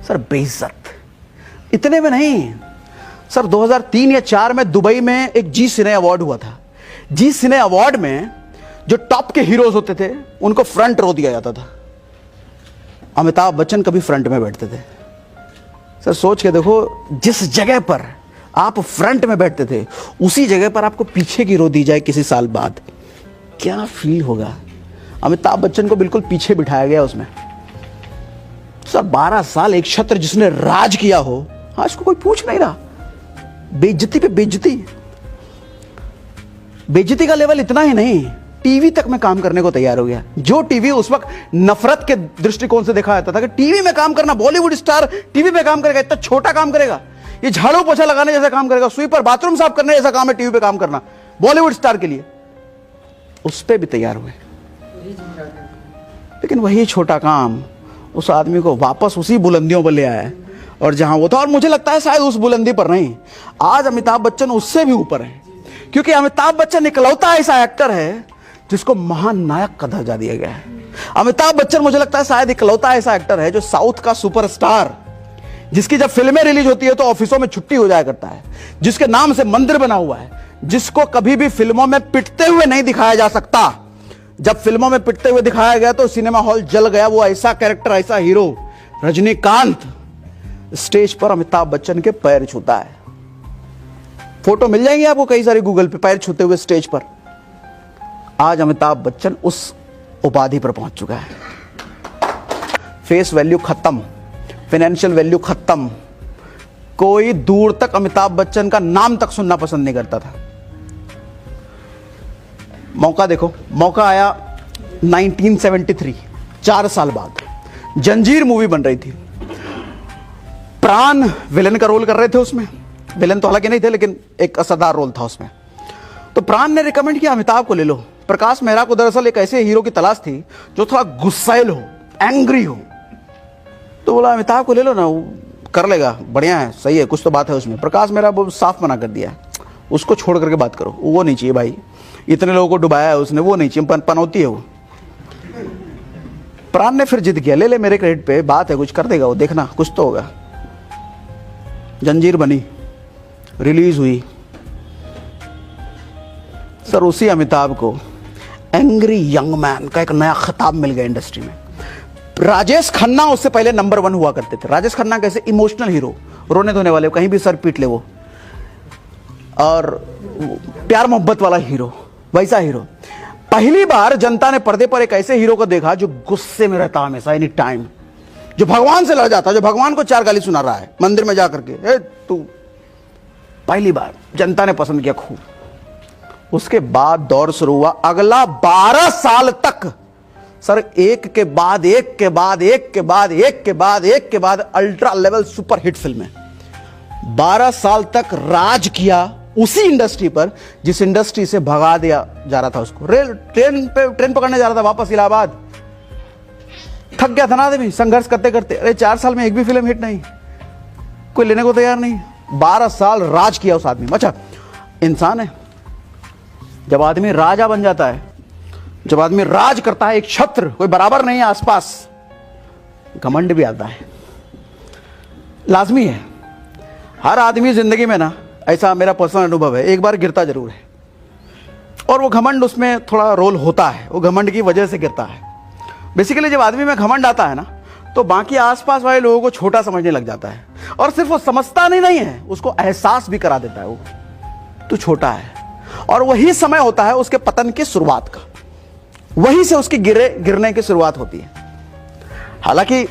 Sir बेइज्जत। इतने में नहीं सर, 2003 या 4 में दुबई में एक जी सिने अवार्ड हुआ था। जी सिने अवार्ड में जो टॉप के हीरोज होते थे उनको फ्रंट रो दिया जाता था। अमिताभ बच्चन कभी फ्रंट में बैठते थे। सर सोच के देखो, जिस जगह पर आप फ्रंट में बैठते थे उसी जगह पर आपको पीछे की रो दी जाए किसी साल बाद, क्या फील होगा। अमिताभ बच्चन को बिल्कुल पीछे बिठाया गया उसमें। सर 12 साल एक छत्र जिसने राज किया हो, आज को कोई पूछ नहीं रहा। बेइज्जती पे बेइज्जती। बेइज्जती का लेवल इतना ही नहीं, टीवी तक में काम करने को तैयार हो गया। जो टीवी उस वक्त नफरत के दृष्टिकोण से देखा जाता था कि टीवी में काम करना, बॉलीवुड स्टार टीवी में काम करेगा, इतना छोटा काम करेगा, ये झाड़ू पोछा लगाने जैसा काम करेगा, स्वीपर बाथरूम साफ करने जैसा काम है टीवी पे काम करना बॉलीवुड स्टार के लिए, उस पर भी तैयार हुए। लेकिन वही छोटा काम उस आदमी को वापस उसी बुलंदियों पर ले आया है और जहां वो था। और मुझे लगता है शायद उस बुलंदी पर नहीं, आज अमिताभ बच्चन उससे भी ऊपर है, क्योंकि अमिताभ बच्चन इकलौता ऐसा एक्टर है जिसको महानायक का दर्जा दिया गया है। अमिताभ बच्चन मुझे लगता है शायद इकलौता ऐसा एक्टर है जो साउथ का सुपरस्टार, जिसकी जब फिल्में रिलीज होती है तो ऑफिसों में छुट्टी हो जाया करता है, जिसके नाम से मंदिर बना हुआ है, जिसको कभी भी फिल्मों में पिटते हुए नहीं दिखाया जा सकता। जब फिल्मों में पिटते हुए दिखाया गया तो सिनेमा हॉल जल गया। वो ऐसा कैरेक्टर, ऐसा हीरो रजनीकांत, स्टेज पर अमिताभ बच्चन के पैर छूता है। फोटो मिल जाएंगे आपको कई सारे गूगल पे, पैर छूते हुए स्टेज पर। आज अमिताभ बच्चन उस उपाधि पर पहुंच चुका है। फेस वैल्यू खत्म, फाइनेंशियल वैल्यू खत्म। कोई दूर तक अमिताभ बच्चन का नाम तक सुनना पसंद नहीं करता था। मौका देखो, मौका आया 1973, 4 साल बाद। जंजीर मूवी बन रही थी, प्राण विलन का रोल कर रहे थे उसमें। विलन तो हालांकि नहीं थे, लेकिन एक असरदार रोल था उसमें। तो प्राण ने रिकमेंड किया अमिताभ को ले लो। प्रकाश मेहरा को दरअसल एक ऐसे हीरो की तलाश थी जो थोड़ा गुस्सैल हो, एंग्री हो। तो बोला अमिताभ को ले लो ना, वो कर लेगा, बढ़िया है, सही है, कुछ तो बात है उसमें। प्रकाश मेहरा वो साफ मना कर दिया, उसको छोड़ करके बात करो, वो नहीं चाहिए भाई, इतने लोगों को डुबाया है उसने, वो नहीं चाहिए, पनौती है वो। प्राण ने फिर जिद किया, ले ले मेरे क्रेडिट पे, बात है, कुछ कर देगा वो, देखना कुछ तो होगा। जंजीर बनी, रिलीज हुई। सर उसी अमिताभ को एंग्री यंग मैन का एक नया खिताब मिल गया इंडस्ट्री में। राजेश खन्ना उससे पहले नंबर 1 हुआ करते थे। राजेश खन्ना कैसे इमोशनल हीरो, रोने धोने वाले, कहीं भी सर पीट ले वो, और प्यार मोहब्बत वाला हीरो, वैसा हीरो। पहली बार जनता ने पर्दे पर एक ऐसे हीरो को देखा जो गुस्से में रहता हमेशा, एनी टाइम, जो भगवान से लड़ जाता, जो भगवान को 4 गाली सुना रहा है मंदिर में जाकर के, तू। पहली बार जनता ने पसंद किया खूब। उसके बाद दौर शुरू हुआ अगला 12 साल तक। सर एक के बाद एक के बाद एक के बाद एक के बाद एक के बाद अल्ट्रा लेवल सुपर हिट फिल्में। 12 साल तक राज किया उसी इंडस्ट्री पर जिस इंडस्ट्री से भगा दिया जा रहा था उसको। ट्रेन पकड़ने जा रहा था वापस इलाहाबाद, थक गया था ना आदमी संघर्ष करते करते। अरे 4 साल में एक भी फिल्म हिट नहीं, कोई लेने को तैयार नहीं। 12 साल राज किया उस आदमी। अच्छा इंसान है, जब आदमी राजा बन जाता है, जब आदमी राज करता है, एक छत्र, कोई बराबर नहीं है आसपास, घमंड भी आता है, लाजमी है। हर आदमी जिंदगी में ना, ऐसा मेरा पर्सनल अनुभव है, एक बार गिरता जरूर है, और वो घमंड उसमें थोड़ा रोल होता है, वो घमंड की वजह से गिरता है। बेसिकली जब आदमी में घमंड आता है ना, तो बाकी आसपास वाले लोगों को छोटा समझने लग जाता है, और सिर्फ वो समझता नहीं है, उसको एहसास भी करा देता है वो तू छोटा है। और वही समय होता है उसके पतन की शुरुआत का, वहीं से उसकी गिरने की शुरुआत होती है। हालांकि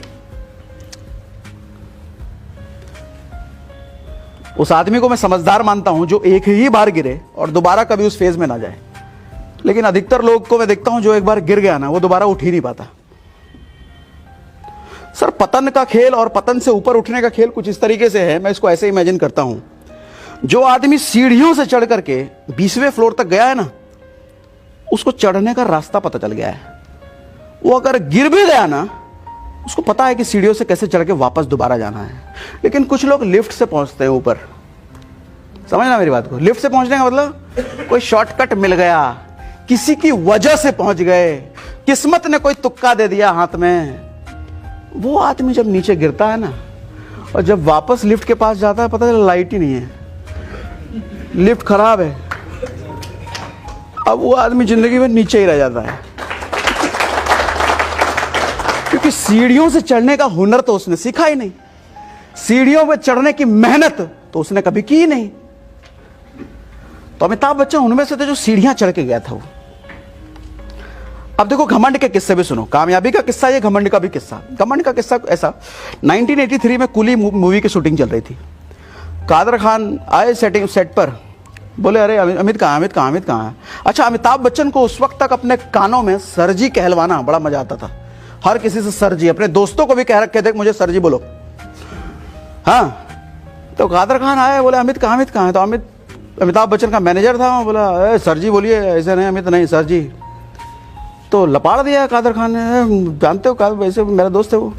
उस आदमी को मैं समझदार मानता हूं जो एक ही बार गिरे और दोबारा कभी उस फेज में ना जाए, लेकिन अधिकतर लोग को मैं देखता हूं जो एक बार गिर गया ना, वो दोबारा उठ ही नहीं पाता। सर पतन का खेल और पतन से ऊपर उठने का खेल कुछ इस तरीके से है, मैं इसको ऐसे इमेजिन करता हूं। जो आदमी सीढ़ियों से चढ़ करके 20वें फ्लोर तक गया है ना, उसको चढ़ने का रास्ता पता चल गया है। वो अगर गिर भी गया ना, उसको पता है कि सीढ़ियों से कैसे चढ़ के वापस दोबारा जाना है। लेकिन कुछ लोग लिफ्ट से पहुंचते हैं ऊपर, समझना मेरी बात को। लिफ्ट से पहुंचने का मतलब कोई शॉर्टकट मिल गया, किसी की वजह से पहुंच गए, किस्मत ने कोई तुक्का दे दिया हाथ में। वो आदमी जब नीचे गिरता है ना, और जब वापस लिफ्ट के पास जाता है पता चला लाइट ही नहीं है, लिफ्ट खराब है। अब वो आदमी जिंदगी में नीचे ही रह जाता है, क्योंकि सीढ़ियों से चढ़ने का हुनर तो उसने सीखा ही नहीं, सीढ़ियों पे चढ़ने की मेहनत तो उसने कभी की ही नहीं। तो अमिताभ बच्चन उनमें से थे जो सीढ़ियां चढ़ के गया था वो। अब देखो घमंड के किस्से भी सुनो, कामयाबी का किस्सा ये, घमंड का भी किस्सा। घमंड का किस्सा ऐसा, 1983 में कुली मूवी की शूटिंग चल रही थी। कादर खान आए सेट पर, बोले अरे अमित कहाँ है। अच्छा, अमिताभ बच्चन को उस वक्त तक अपने कानों में सर जी कहलवाना बड़ा मजा आता था, हर किसी से सर जी, अपने दोस्तों को भी कह रखे थे मुझे सर जी बोलो। हाँ, तो कादर खान आए, बोले अमित कहाँ है। तो अमिताभ बच्चन का मैनेजर था, बोला सर जी बोलिए, ऐसे नहीं अमित नहीं सर जी। तो लपाड़ दिया कादर खान ने, जानते हो कादर, वैसे मेरा दोस्त है वो।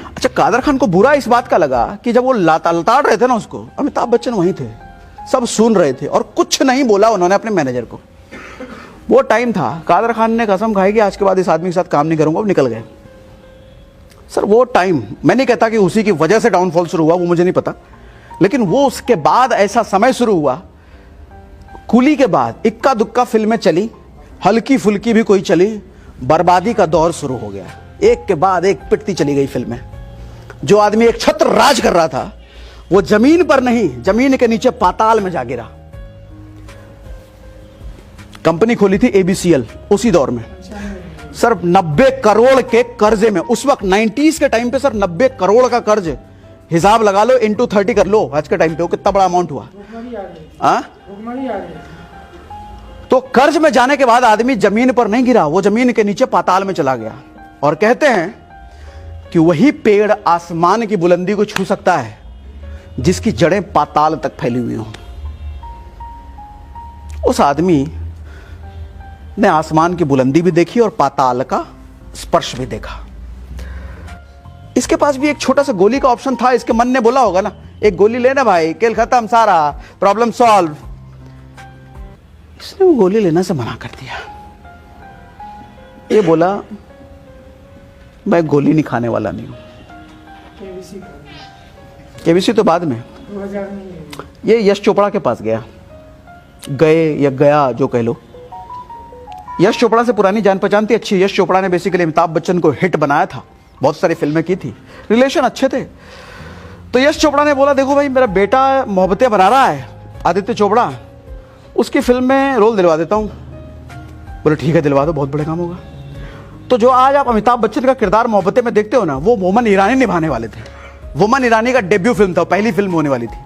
अच्छा, कादर खान को बुरा इस बात का लगा कि जब वो लताड़ रहे थे ना उसको, अमिताभ बच्चन वहीं थे, सब सुन रहे थे और कुछ नहीं बोला उन्होंने अपने मैनेजर को। वो टाइम था, कादर खान ने कसम खाई कि आज के बाद इस आदमी के साथ काम नहीं करूंगा, अब निकल गए। सर वो टाइम, मैं नहीं कहता कि उसी की वजह से डाउनफॉल शुरू हुआ, वो मुझे नहीं पता, लेकिन वो उसके बाद ऐसा समय शुरू हुआ, कुली के बाद इक्का दुक्का फिल्में चली, हल्की फुल्की भी कोई चली, बर्बादी का दौर शुरू हो गया। एक के बाद एक पिटती चली गई फिल्में। जो आदमी एक छत्र राज कर रहा था वो जमीन पर नहीं, जमीन के नीचे पाताल में जा गिरा। कंपनी खोली थी ABCL उसी दौर में, सर 90 करोड़ के कर्जे में, उस वक्त 90s के टाइम पे सर 90 करोड़ का कर्ज, हिसाब लगा लो, इंटू 30 कर लो, आज के टाइम पे वो कितना बड़ा अमाउंट हुआ। तो कर्ज में जाने के बाद आदमी जमीन पर नहीं गिरा, वो जमीन के नीचे पाताल में चला गया। और कहते हैं कि वही पेड़ आसमान की बुलंदी को छू सकता है जिसकी जड़ें पाताल तक फैली हुई हों। उस आदमी ने आसमान की बुलंदी भी देखी और पाताल का स्पर्श भी देखा। इसके पास भी एक छोटा सा गोली का ऑप्शन था, इसके मन ने बोला होगा ना, एक गोली लेना भाई, खेल खत्म, सारा प्रॉब्लम सॉल्व। इसने वो गोली लेने से मना कर दिया। ये बोला मैं गोली नहीं खाने वाला नहीं हूं। केबीसी तो बाद में, ये यश चोपड़ा के पास गया, गया जो कह लो। यश चोपड़ा से पुरानी जान पहचान थी अच्छी। यश चोपड़ा ने बेसिकली अमिताभ बच्चन को हिट बनाया था, बहुत सारी फिल्में की थी, रिलेशन अच्छे थे। तो यश चोपड़ा ने बोला देखो भाई, मेरा बेटा मोहब्बतें बना रहा है, आदित्य चोपड़ा, उसकी फिल्म में रोल दिलवा देता हूं। बोले ठीक है दिलवा दो, बहुत बड़ा काम होगा। तो जो आज आप अमिताभ बच्चन का किरदार मोहब्बतें में देखते हो ना, वो वुमन ईरानी निभाने वाले थे। वुमन ईरानी का डेब्यू फिल्म था, पहली फिल्म होने वाली थी।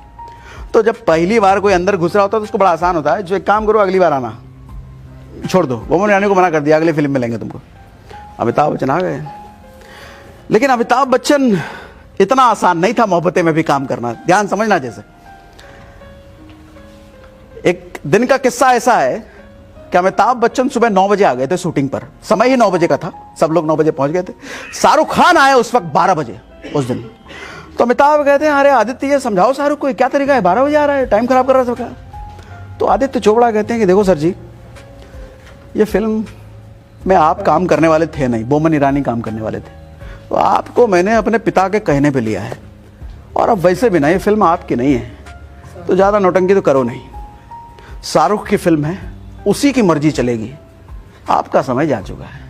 तो जब पहली बार कोई अंदर घुस रहा होता है तो उसको बड़ा आसान होता है, जो एक काम करो अगली बार आना, छोड़ दो। वुमन ईरानी को मना कर दिया, अगली फिल्म में लेंगे तुमको। अमिताभ बच्चन आ गए। लेकिन अमिताभ बच्चन इतना आसान नहीं था मोहब्बतें में भी काम करना, ध्यान समझना। जैसे एक दिन का किस्सा ऐसा है कि अमिताभ बच्चन सुबह 9 बजे आ गए थे शूटिंग पर, समय ही 9 बजे का था, सब लोग 9 बजे पहुंच गए थे। शाहरुख खान आए उस वक्त 12 बजे उस दिन। तो अमिताभ कहते हैं अरे आदित्य ये समझाओ शाहरुख को, क्या तरीका है, 12 बजे आ रहा है, टाइम खराब कर रहा है सबका। तो आदित्य चोपड़ा कहते हैं कि देखो सर जी, ये फिल्म में आप काम करने वाले थे नहीं, बोमन ईरानी काम करने वाले थे, तो आपको मैंने अपने पिता के कहने पे लिया है, और अब वैसे भी ना ये फिल्म आपकी नहीं है, तो ज़्यादा नौटंकी तो करो नहीं। शाहरुख की फिल्म है, उसी की मर्जी चलेगी, आपका समय जा चुका है।